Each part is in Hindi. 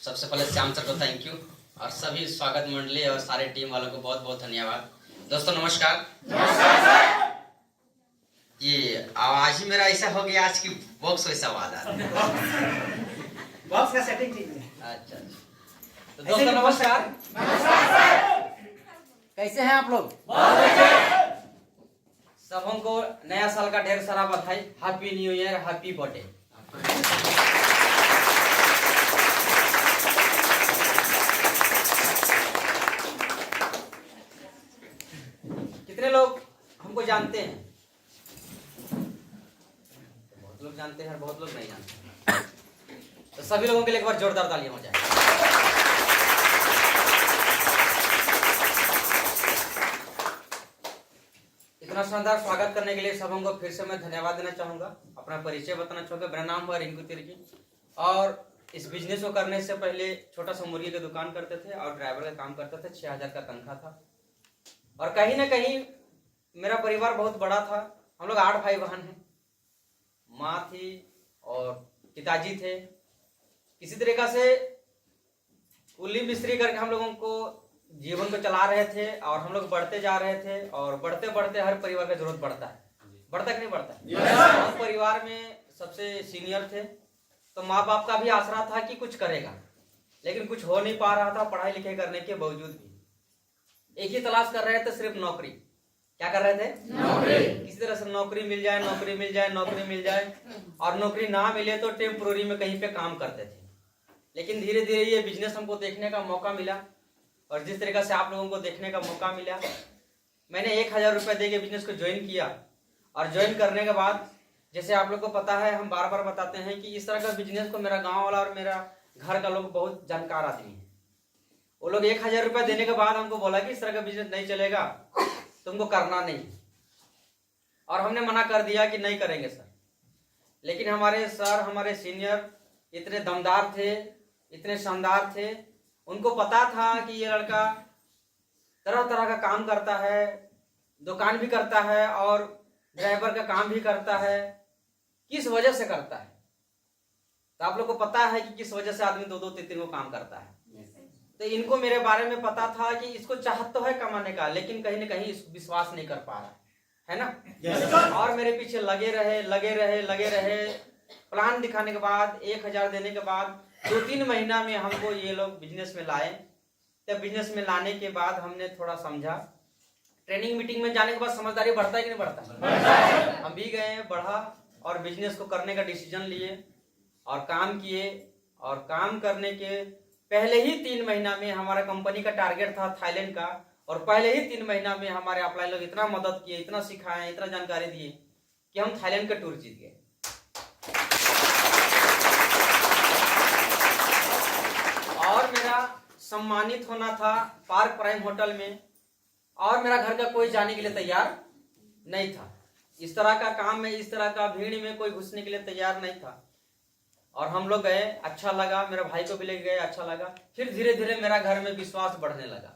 सबसे पहले श्याम सर को थैंक यू और सभी स्वागत मंडली और सारे टीम वालों को बहुत बहुत धन्यवाद। दोस्तों नमस्कार। ये आवाज ही मेरा ऐसा हो गया आज की बॉक्स वैसा आवाज आ रहा है। बॉक्स का सेटिंग ठीक है। अच्छा तो दोस्तों नमस्कार। कैसे हैं आप लोग? सब हमको नया साल का ढेर सारा बधाई। Happy new year, happy birthday. कितने लोग हमको जानते हैं? बहुत लोग जानते हैं, बहुत लोग नहीं जानते। तो सभी लोगों के लिए एक बार जोरदार तालियां हो जाए। इतना शानदार स्वागत करने के लिए सबों को फिर से मैं धन्यवाद देना चाहूंगा। अपना परिचय बताना चाहूंगा। मेरा नाम है रिंकू तिर्की और इस बिजनेस को करने से पहले छोटा सा मुर्गी की दुकान करते थे और ड्राइवर का काम करते थे। 6000 का तनख्वाह था और कहीं ना कहीं मेरा परिवार बहुत बड़ा था। हम लोग 8 भाई बहन हैं। माँ थी और पिताजी थे। किसी तरीका से कुली मिस्त्री करके हम लोगों को जीवन को चला रहे थे और हम लोग बढ़ते जा रहे थे और बढ़ते बढ़ते हर परिवार का जरूरत बढ़ता है। बढ़ता कि नहीं बढ़ता? हम परिवार में सबसे सीनियर थे तो माँ बाप का भी आसरा था कि कुछ करेगा, लेकिन कुछ हो नहीं पा रहा था। पढ़ाई लिखाई करने के बावजूद भी एक ही तलाश कर रहे थे, सिर्फ नौकरी। क्या कर रहे थे? नौकरी। किसी तरह से नौकरी मिल जाए, नौकरी मिल जाए, नौकरी मिल जाए और नौकरी ना मिले तो टेम्पोररी में कहीं पे काम करते थे। लेकिन धीरे धीरे ये बिजनेस हमको देखने का मौका मिला और जिस तरीके से आप लोगों को देखने का मौका मिला, मैंने 1000 रुपये दे के बिजनेस को ज्वाइन किया। और ज्वाइन करने के बाद जैसे आप लोग को पता है, हम बार बार बताते हैं कि इस तरह का बिजनेस को मेरा गाँव वाला और मेरा घर का लोग बहुत जानकार आदमी है। वो लोग 1000 रुपये देने के बाद हमको बोला कि इस तरह का बिजनेस नहीं चलेगा, तुमको करना नहीं। और हमने मना कर दिया कि नहीं करेंगे सर। लेकिन हमारे सर, हमारे सीनियर इतने दमदार थे, इतने शानदार थे। उनको पता था कि ये लड़का तरह तरह का काम करता है, दुकान भी करता है और ड्राइवर का काम भी करता है। किस वजह से करता है? तो आप लोग को पता है कि किस वजह से आदमी 2-2, 3-3 को काम करता है। तो इनको मेरे बारे में पता था कि इसको चाहत तो है कमाने का, लेकिन कहीं ना कहीं विश्वास नहीं कर पा रहा है ना। और मेरे पीछे लगे रहे। प्लान दिखाने के बाद 1000 देने के बाद 2-3 महीना में हमको ये लोग बिजनेस में लाए। तब बिजनेस में लाने के बाद हमने थोड़ा समझा। ट्रेनिंग मीटिंग में जाने के बाद समझदारी बढ़ता है कि नहीं बढ़ता? हम भी गए, बढ़ा और बिजनेस को करने का डिसीजन लिए और काम किए। और काम करने के पहले ही 3 महीना में हमारा कंपनी का टारगेट था थाईलैंड का, और पहले ही 3 महीना में हमारे अपलाइन लोग इतना मदद किए, इतना सिखाए, इतना जानकारी दिए कि हम थाईलैंड का टूर जीत गए। और मेरा सम्मानित होना था पार्क प्राइम होटल में और मेरा घर का कोई जाने के लिए तैयार नहीं था। इस तरह का काम में, इस तरह का भीड़ में कोई घुसने के लिए तैयार नहीं था। और हम लोग गए, अच्छा लगा। मेरे भाई को भी लेके गए, अच्छा लगा। फिर धीरे धीरे मेरा घर में विश्वास बढ़ने लगा।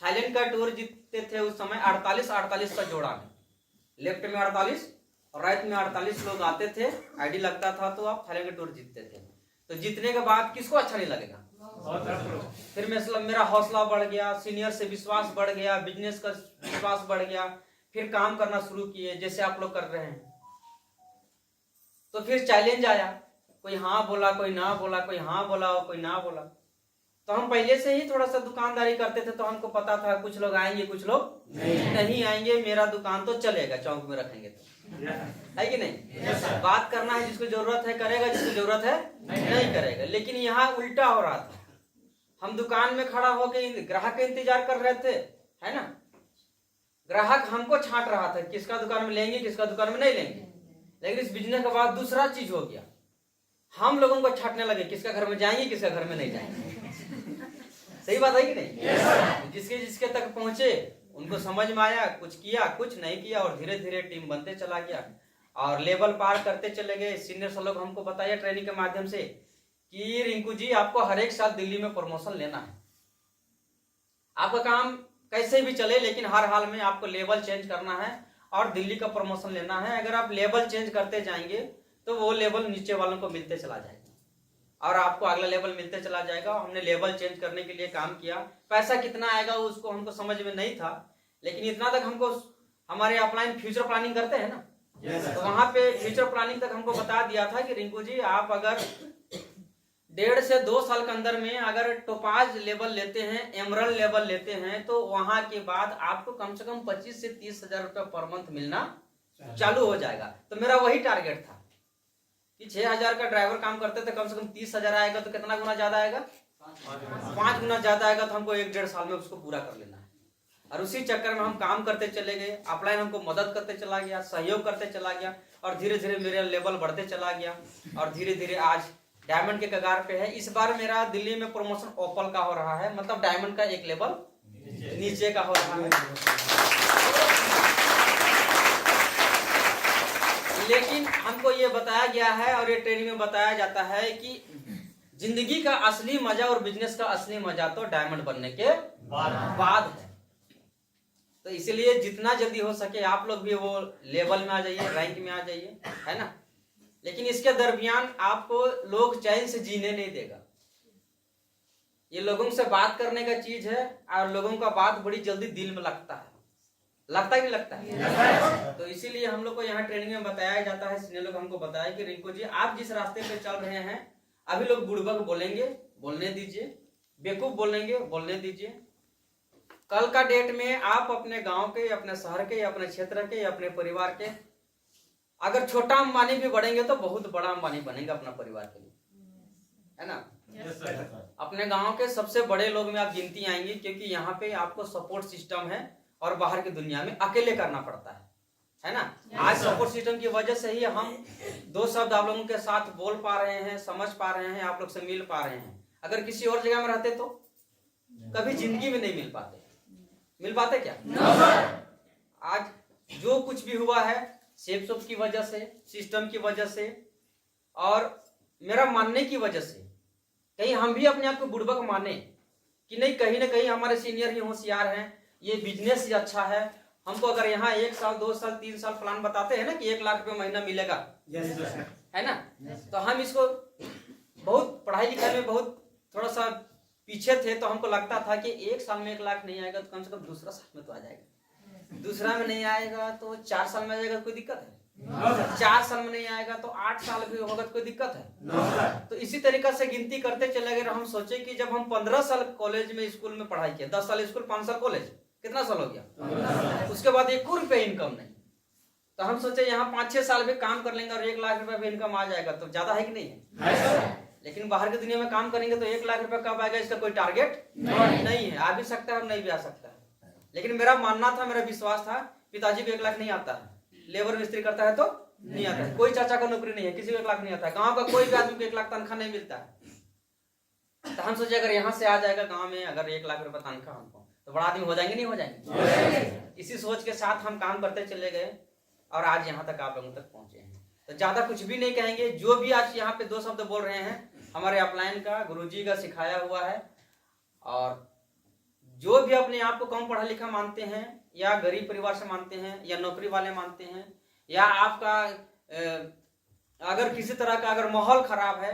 थाईलैंड का टूर जीतते थे उस समय 48 का जोड़ा में। लेफ्ट में 48 और राइट में 48 लोग आते थे, आईडी लगता था, तो आप थाईलैंड का टूर जीतते थे। तो जीतने के बाद किसको अच्छा नहीं लगेगा? फिर मेरा हौसला बढ़ गया, सीनियर से विश्वास बढ़ गया, बिजनेस का विश्वास बढ़ गया। फिर काम करना शुरू किए जैसे आप लोग कर रहे हैं। तो फिर चैलेंज आया, कोई हाँ बोला, कोई ना बोला, कोई हाँ बोला और कोई ना बोला। तो हम पहले से ही थोड़ा सा दुकानदारी करते थे, तो हमको पता था कुछ लोग आएंगे, कुछ लोग नहीं आएंगे। मेरा दुकान तो चलेगा, चौक में रखेंगे तो, है कि नहीं? बात करना है, जिसको जरूरत है करेगा, जिसको जरूरत है नहीं करेगा। लेकिन यहाँ उल्टा हो रहा था। हम दुकान में खड़ा होकर ग्राहक का इंतजार कर रहे थे, है ना। ग्राहक हमको छांट रहा था, किसका दुकान में लेंगे, किसका दुकान में नहीं लेंगे। लेकिन इस बिजनेस के बाद दूसरा चीज हो गया, हम लोगों को छांटने लगे, किसका घर में जाएंगे, किसका घर में नहीं जाएंगे। सही बात है कि नहीं? जिसके जिसके तक पहुंचे उनको समझ में आया, कुछ किया, कुछ नहीं किया, और धीरे धीरे टीम बनते चला गया और लेवल पार करते चले गए। सीनियर सब लोग हमको बताया ट्रेनिंग के माध्यम से कि रिंकू जी, आपको हर एक साल दिल्ली में प्रमोशन लेना है। आपका काम कैसे भी चले, लेकिन हर हाल में आपको लेवल चेंज करना है और दिल्ली का प्रमोशन लेना है। अगर आप लेवल चेंज करते जाएंगे तो वो लेवल नीचे वालों को मिलते चला जाएगा। और आपको अगला लेवल मिलते चला जाएगा। हमने लेवल चेंज करने के लिए काम किया। पैसा कितना आएगा उसको हमको समझ में नहीं था, लेकिन इतना तक हमको हमारे अपलाइन फ्यूचर प्लानिंग करते हैं ना, तो वहां पे फ्यूचर प्लानिंग तक हमको बता दिया था कि रिंकू जी आप अगर 1.5 से 2 साल के अंदर में अगर टोपाज लेवल लेते हैं, एमरल्ड लेवल लेते हैं, तो वहां के बाद आपको कम से कम 25 से 30 हजार रुपये पर मंथ मिलना चालू हो जाएगा। तो मेरा वही टारगेट था कि 6,000 का ड्राइवर काम करते थे, कम से कम 30,000 आएगा तो कितना गुना ज्यादा आएगा, 5 गुना ज्यादा आएगा। तो हमको 1-1.5 साल में उसको पूरा कर लेना है। और उसी चक्कर में हम काम करते चले गए। अपलाइन हमको मदद करते चला गया, सहयोग करते चला गया, और धीरे धीरे मेरा लेवल बढ़ते चला गया, और धीरे धीरे आज डायमंड के कगार पे है। इस बार मेरा दिल्ली में प्रमोशन ओपल का हो रहा है, मतलब डायमंड का एक लेवल नीचे का हो रहा है। लेकिन हमको ये बताया गया है और ये ट्रेनिंग में बताया जाता है कि जिंदगी का असली मजा और बिजनेस का असली मजा तो डायमंड बनने के बाद है। तो इसीलिए जितना जल्दी हो सके आप लोग भी वो लेवल में आ जाइए, रैंक में आ जाइए, है ना। लेकिन इसके दरमियान आपको लोग चैन से जीने नहीं देगा। ये लोगों से बात करने का चीज है, और लोगों का बात बड़ी जल्दी दिल में लगता है। लगता है कि लगता है? तो इसीलिए हम लोग को यहाँ ट्रेनिंग में बताया जाता है, सीनियर लोग हमको बताया कि रिंकू जी आप जिस रास्ते पे चल रहे हैं, अभी लोग बुड़बक बोलेंगे, बोलने दीजिए, बेवकूफ बोलेंगे, बोलने दीजिए। कल का डेट में आप अपने गांव के, अपने शहर के, अपने क्षेत्र के, अपने परिवार के, अगर छोटा अंबानी भी बढ़ेंगे तो बहुत बड़ा अंबानी बनेंगे अपना परिवार के लिए, है ना। अपने गांव के सबसे बड़े लोग में आप गिनती आएंगे, क्योंकि यहाँ पे आपको सपोर्ट सिस्टम है और बाहर की दुनिया में अकेले करना पड़ता है ना। आज सपोर्ट सिस्टम की वजह से ही हम 2 शब्द आप लोगों के साथ बोल पा रहे हैं, समझ पा रहे हैं, आप लोग से मिल पा रहे हैं। अगर किसी और जगह में रहते तो कभी जिंदगी में नहीं मिल पाते क्या? आज जो कुछ भी हुआ है सेफ शॉप की वजह से, सिस्टम की वजह से, और मेरा मानने की वजह से। कहीं हम भी अपने आप को बुड़बक माने कि नहीं, कहीं ना कहीं हमारे सीनियर ही होशियार हैं, ये बिजनेस ही अच्छा है। हमको अगर यहाँ 1 साल 2 साल 3 साल प्लान बताते हैं ना कि 1 लाख रुपए महीना मिलेगा, है ना, तो हम इसको बहुत पढ़ाई लिखाई में बहुत थोड़ा सा पीछे थे। तो हमको लगता था कि 1 साल में 1 लाख नहीं आएगा तो कम से कम दूसरा साल में तो आ जाएगा, दूसरा में नहीं आएगा तो 4 साल में आ जाएगा, कोई दिक्कत है? 4 साल में नहीं आएगा तो 8 साल भी होगा तो कोई दिक्कत है? तो इसी तरीका से गिनती करते चले गए। हम सोचे कि जब हम 15 साल कॉलेज में, स्कूल में पढ़ाई किया, 10 साल स्कूल, 5 साल कॉलेज, कितना साल हो गया? उसके बाद 1 रुपये इनकम नहीं। तो हम सोचे यहाँ 5-6 साल भी काम कर लेंगे और 1 लाख रुपए भी इनकम आ जाएगा, तो ज्यादा है कि नहीं है? लेकिन बाहर की दुनिया में काम करेंगे तो 1 लाख रुपए कब आएगा इसका कोई टारगेट नहीं है। आ भी सकता है और नहीं भी आ सकता है। लेकिन मेरा मानना था, मेरा विश्वास था, पिताजी को 1 लाख नहीं आता है, लेबर मिस्त्री करता है तो नहीं आता है, कोई चाचा का नौकरी नहीं है, किसी को 1 लाख नहीं आता है, गांव का कोई भी आदमी को 1 लाख तनख्वाह नहीं मिलता है। तो हम सोचे अगर यहाँ से आ जाएगा गांव में अगर 1 लाख रुपए तनख्वाह हमको, तो बड़ा आदमी हो जाएंगे, नहीं हो जाएंगे? इसी सोच के साथ हम काम करते चले गए और आज यहाँ तक आप लोगों तक पहुंचे हैं। तो ज्यादा कुछ भी नहीं कहेंगे। जो भी आज यहाँ पे 2 शब्द बोल रहे हैं हमारे अपलाइन का, गुरुजी का सिखाया हुआ है। और जो भी अपने आप को कम पढ़ा लिखा मानते हैं, या गरीब परिवार से मानते हैं, या नौकरी वाले मानते हैं, या आपका अगर किसी तरह का अगर माहौल खराब है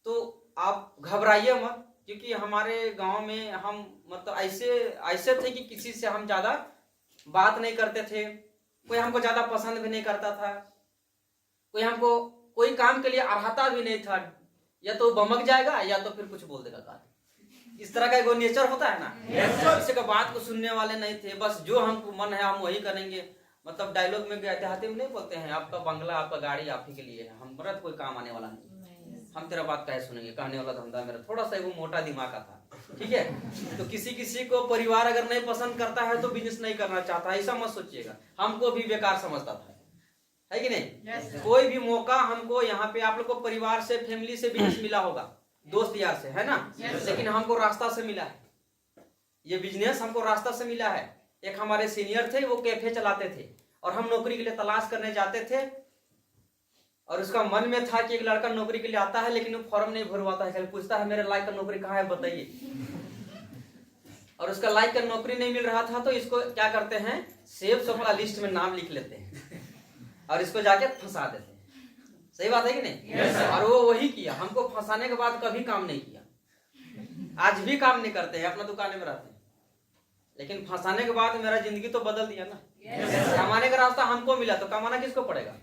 तो आप घबराइए मत। क्योंकि हमारे गांव में हम मतलब ऐसे थे कि किसी से हम ज्यादा बात नहीं करते थे, कोई हमको ज्यादा पसंद भी नहीं करता था, कोई हमको कोई काम के लिए अरहता भी नहीं था, या तो बमक जाएगा या तो फिर कुछ बोल देगा। इस तरह का एक नेचर होता है ना, किसी का बात को सुनने वाले नहीं थे। बस जो हमको मन है हम वही करेंगे। मतलब डायलॉग में देहाती में नहीं बोलते हैं, आपका बंगला आपका गाड़ी आप ही के लिए है, हमारा कोई काम आने वाला नहीं, हम तेरा बात कैसे सुनेंगे, कहने वाला धंधा मेरा थोड़ा सा वो मोटा दिमाग का था, ठीक है। तो किसी को परिवार अगर नहीं पसंद करता है तो बिजनेस नहीं करना चाहता, ऐसा मत सोचिएगा। हमको भी बेकार समझता था, है कि नहीं? कोई भी मौका हमको यहाँ पे आप लोग को परिवार से, फैमिली से बिजनेस मिला होगा, दोस्त यार से, है ना, लेकिन हमको रास्ता से मिला है। ये बिजनेस हमको रास्ता से मिला है। एक हमारे सीनियर थे, वो कैफे चलाते थे और हम नौकरी के लिए तलाश करने जाते थे, और उसका मन में था कि एक लड़का नौकरी के लिए आता है लेकिन वो फॉर्म नहीं भरवाता है, खाली पूछता है मेरे लायक का नौकरी कहाँ है बताइए। और उसका लायक का नौकरी नहीं मिल रहा था, तो इसको क्या करते हैं, सेफ शॉप वाला लिस्ट में नाम लिख लेते हैं और इसको जाके फंसा देते हैं। सही बात है कि नहीं? और वो वही किया, हमको फंसाने के बाद कभी काम नहीं किया, आज भी काम नहीं करते हैं, अपना दुकान में रहते हैं, लेकिन फंसाने के बाद मेरा जिंदगी तो बदल दिया ना। कमाने का रास्ता हमको मिला तो कमाना किसको पड़ेगा?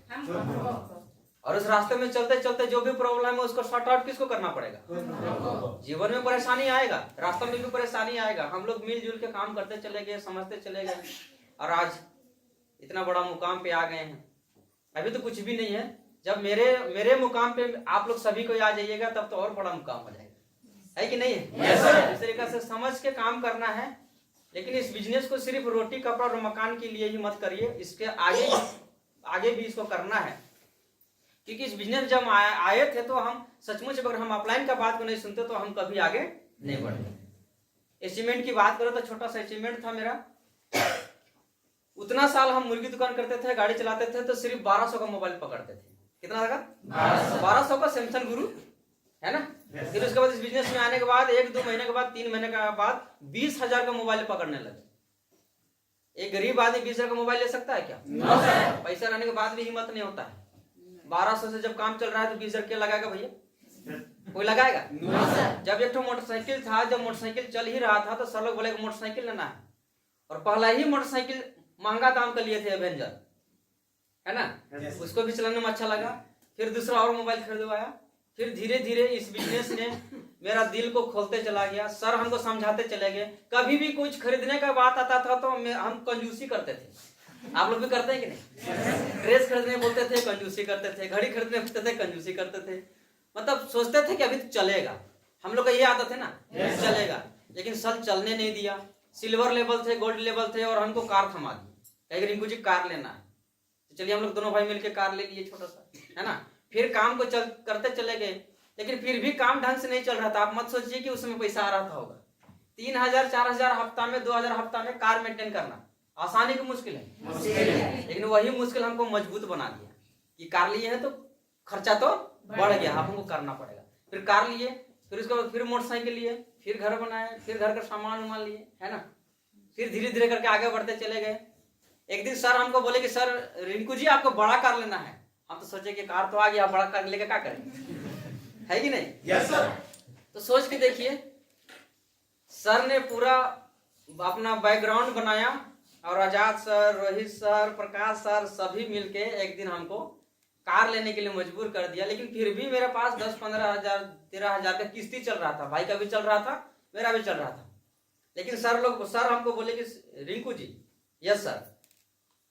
और उस रास्ते में चलते चलते जो भी प्रॉब्लम है उसको सॉर्ट आउट किसको करना पड़ेगा? जीवन में परेशानी आएगा, रास्ते में भी परेशानी आएगा, हम लोग मिलजुल के काम करते चले गए, समझते चले गए, और आज इतना बड़ा मुकाम पे आ गए हैं। अभी तो कुछ भी नहीं है, जब मेरे मुकाम पे आप लोग सभी को आ जाइएगा तब तो और बड़ा मुकाम हो जाएगा, है कि नहीं है? इस तरीके से समझ के काम करना है, लेकिन इस बिजनेस को सिर्फ रोटी कपड़ा और मकान के लिए ही मत करिए, इसके आगे भी इसको करना है। क्योंकि इस बिजनेस जब आए थे तो हम सचमुच अगर हम ऑफलाइन का बात को नहीं सुनते तो हम कभी आगे नहीं बढ़ते। अचीवमेंट की बात करो तो छोटा सा अचीवमेंट था मेरा, उतना साल हम मुर्गी दुकान करते थे, गाड़ी चलाते थे, तो सिर्फ 1200 का मोबाइल पकड़ते थे। कितना था? 1200 का सैमसंग गुरु, है ना? फिर उसके बाद इस बिजनेस में आने के बाद 1-2 महीने के बाद 3 महीने के बाद 20,000 का मोबाइल पकड़ने लगे। एक गरीब आदमी 20,000 का मोबाइल ले सकता है क्या? पैसा रहने के बाद भी हिम्मत नहीं होता है। 1200 से जब काम चल रहा है तो 20,000 क्या लगाएगा भैया? कोई लगाएगा? जब एक मोटरसाइकिल था, जब मोटरसाइकिल चल ही रहा था तो सर लोग बोले मोटरसाइकिल लेना है, और पहला ही मोटरसाइकिल महंगा दाम का लिए थे एवेंजर, है ना? उसको भी चलाने में अच्छा लगा, फिर दूसरा और मोबाइल खरीदवाया। फिर धीरे धीरे इस बिजनेस ने मेरा दिल को खोलते चला गया, सर हमको समझाते चले गए। कभी भी कुछ खरीदने का बात आता था तो हम कंजूसी करते थे। आप लोग भी करते हैं कि नहीं? ड्रेस खरीदने बोलते थे, कंजूसी करते थे, घड़ी खरीदने बोलते थे, कंजूसी करते थे। मतलब सोचते थे कि अभी तो चलेगा, हम लोग का ये आदत है ना, चलेगा, लेकिन सर चलने नहीं दिया। सिल्वर लेवल थे, गोल्ड लेवल थे, और हमको कार थमा दी, कहीं रिंकू जी कार लेना है, तो चलिए हम लोग दोनों भाई मिलकर कार ले लिए छोटा सा, है ना? फिर काम को करते चले गए, लेकिन फिर भी काम ढंग से नहीं चल रहा था। आप मत सोचिए कि उसमें पैसा आ रहा था होगा। 3,000 4,000 हफ्ता में, 2,000 हफ्ता में कार मेंटेन करना आसानी की मुश्किल है, लेकिन वही मुश्किल हमको मजबूत बना दिया कि कार लिए है तो खर्चा तो बढ़ गया, हमको करना पड़ेगा। फिर कार लिए, फिर उसके बाद फिर मोटरसाइकिल लिए, फिर घर बनाए, फिर घर का सामान वामान लिए, है ना? फिर धीरे धीरे करके आगे बढ़ते चले गए। एक दिन सर हमको बोले कि सर रिंकू जी आपको बड़ा कार लेना है। हम तो सोचे कि कार तो आ गया, बड़ा कार लेके क्या करें, है कि नहीं? Yes sir. तो सोच के देखिए, सर ने पूरा अपना बैकग्राउंड बनाया, और आजाद सर, रोहित सर, प्रकाश सर सभी मिलके एक दिन हमको कार लेने के लिए मजबूर कर दिया। लेकिन फिर भी मेरे पास 10-15 हजार 13 हजार का किस्ती चल रहा था, भाई का भी चल रहा था, मेरा भी चल रहा था। लेकिन सर हमको बोले कि Rinku ji, yes sir,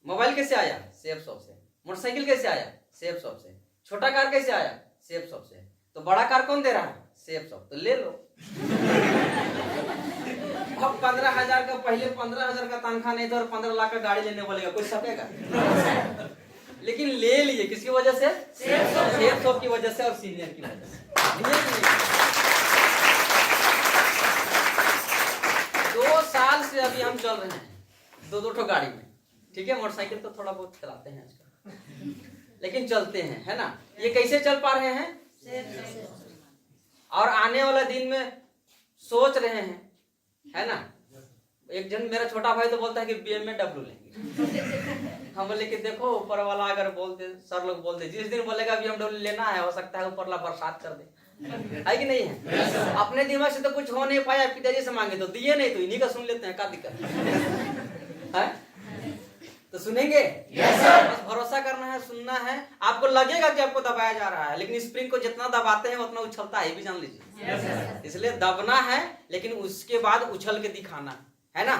mobile कैसे आया? सेफ शॉप से। मोटरसाइकिल कैसे आया? सेफ शॉप से। छोटा कार कैसे आया? सेफ शॉप से। तो बड़ा कार कौन दे रहा है? Safe shop. तो ले लो। अब 15,000 का, पहले 15,000 का तनख्वाह नहीं था और 15 लाख का गाड़ी लेने बोलेगा, कोई सकेगा? लेकिन ले लिए, किसकी वजह से? सेफ शॉप की वजह से और सीनियर की वजह से। 2 साल से अभी हम चल रहे हैं 2-2 गाड़ी में, ठीक है? मोटरसाइकिल तो थोड़ा बहुत चलाते हैं आजकल, लेकिन चलते हैं, है ना? ये कैसे चल पा रहे हैं? और आने वाला दिन में सोच रहे हैं, है ना? एक जन मेरा छोटा भाई तो बोलता है कि BMW लेंगे। हम बोले कि देखो ऊपर वाला अगर बोलते, सर लोग बोलते, जिस दिन बोलेगा BMW लेना है, हो सकता है ऊपर वाला बरसात कर दे, है कि नहीं है? अपने दिमाग से तो कुछ हो नहीं पाया, पिताजी से मांगे तो दिए नहीं, तो इन्हीं का सुन लेते हैं, क्या दिक्कत है? तो सुनेंगे? बस भरोसा करना है, सुनना है। आपको लगेगा कि आपको दबाया जा रहा है, लेकिन स्प्रिंग को जितना दबाते हैं उतना उछलता है, भी जान लीजिए। इसलिए दबना है, लेकिन उसके बाद उछल के दिखाना है ना?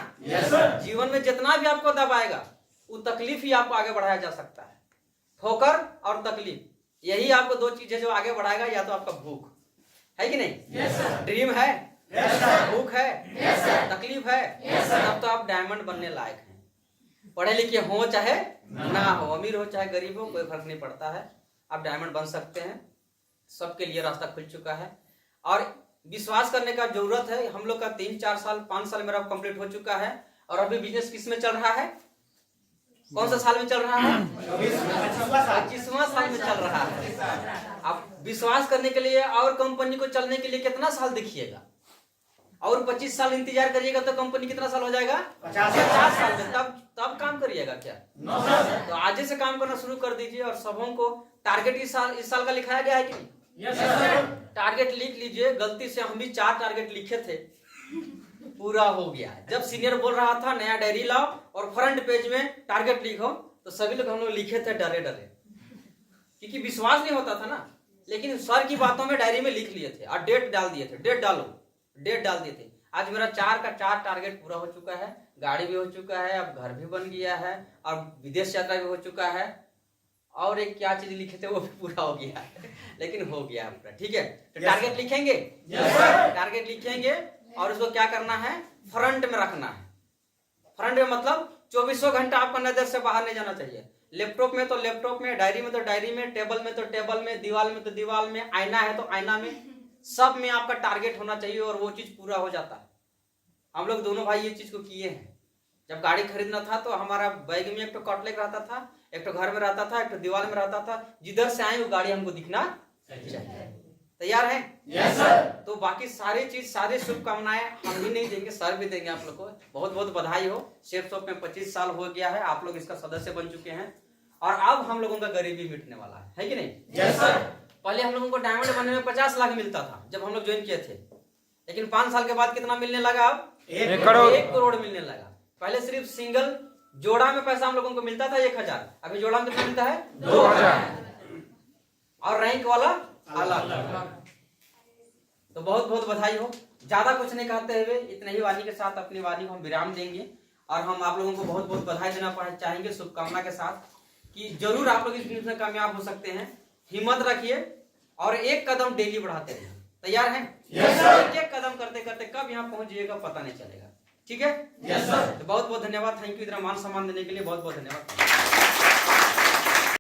जीवन में जितना भी आपको दबाएगा वो तकलीफ ही आपको आगे बढ़ाया जा सकता है। ठोकर और तकलीफ, यही आपको 2 चीजें जो आगे बढ़ाएगा, या तो आपका भूख है कि नहीं? ड्रीम है, भूख है, तकलीफ है, तब तो आप डायमंड बनने लायक हैं। पढ़े लिखे हो चाहे ना हो, अमीर हो चाहे गरीब हो, कोई फर्क नहीं पड़ता है, आप डायमंड बन सकते हैं। सबके लिए रास्ता खुल चुका है, और विश्वास करने का जरूरत है। हम लोग का 3-4 साल 5 साल मेरा कंप्लीट हो चुका है, और अभी बिजनेस किस में चल रहा है? कौन सा साल में चल रहा है? 25वां साल में चल रहा है। आप विश्वास करने के लिए और कंपनी को चलने के लिए कितना साल देखिएगा, और 25 साल इंतजार करिएगा तो कंपनी कितना साल हो जाएगा? 50 साल में। तब काम करिएगा क्या? तो आज से काम करना शुरू कर दीजिए। और सबों को टारगेट इस साल का लिखाया गया है कि नहीं? Yes sir. टारगेट लिख लीजिए। गलती से हम भी 4 टारगेट लिखे थे, पूरा हो गया। जब सीनियर बोल रहा था नया डायरी लाओ और फ्रंट पेज में टारगेट लिखो, तो सभी लोग हम लोग लिखे थे डरे डरे, क्योंकि विश्वास नहीं होता था ना। लेकिन सर की बातों में डायरी में लिख लिए थे और डेट डाल दिए थे। डेट डाल दिए थे। आज मेरा 4 का 4 टारगेट पूरा हो चुका है। गाड़ी भी हो चुका है, अब घर भी बन गया है और विदेश यात्रा भी हो चुका है। और एक क्या चीज लिखे थे वो भी पूरा हो गया है, लेकिन हो गया पूरा। ठीक है, तो टारगेट लिखेंगे। टारगेट लिखेंगे और उसको क्या करना है? फ्रंट में रखना है। फ्रंट में मतलब 24 घंटा आपका नजर से बाहर नहीं जाना चाहिए। लैपटॉप में तो लैपटॉप में, डायरी में तो डायरी में, टेबल में तो टेबल में, दीवार में तो दीवार में, आईना है तो आईना में, सब में आपका टारगेट होना चाहिए और वो चीज पूरा हो जाता है। हम लोग दोनों भाई ये चीज को किए हैं। जब गाड़ी खरीदना था तो हमारा बैग में एक तो कॉटलेक रहता था, एक तो घर में रहता था, एक तो दीवार में रहता था। जिधर से आए वो गाड़ी हमको दिखना चाहिए। तैयार है? Yes sir. तो बाकी सारी चीज, सारी शुभकामनाएं हम ही नहीं देंगे, सर भी देंगे आप लोग को। बहुत बहुत बधाई हो। शेफ शॉप में 25 साल हो गया है, आप लोग इसका सदस्य बन चुके हैं और अब हम लोगों का गरीबी मिटने वाला है कि नहीं? Yes sir. पहले हम लोगों को डायमंड बनने में 50 लाख मिलता था जब हम लोग ज्वाइन किए थे, लेकिन 5 साल के बाद कितना मिलने लगा? अब 1 करोड़। 1 करोड़ मिलने लगा। पहले सिर्फ सिंगल जोड़ा में पैसा हम लोगों को मिलता था 1000, अभी जोड़ा में कितना मिलता है? 2000। और रैंक वाला अलग। तो बहुत बहुत बधाई हो। ज्यादा कुछ नहीं कहते हुए इतने ही वाणी के साथ अपनी वाणी को हम विराम देंगे और हम आप लोगों को बहुत बहुत बधाई देना चाहेंगे शुभकामना के साथ कि जरूर आप लोग इस बिजनेस में कामयाब हो सकते हैं। हिम्मत रखिए और एक कदम डेली बढ़ाते रहिए। तैयार हैं? Yes sir. एक कदम करते करते कब यहाँ पहुंच जाइएगा पता नहीं चलेगा। ठीक है? Yes sir. तो बहुत बहुत धन्यवाद। थैंक यू इतना मान सम्मान देने के लिए। बहुत बहुत धन्यवाद।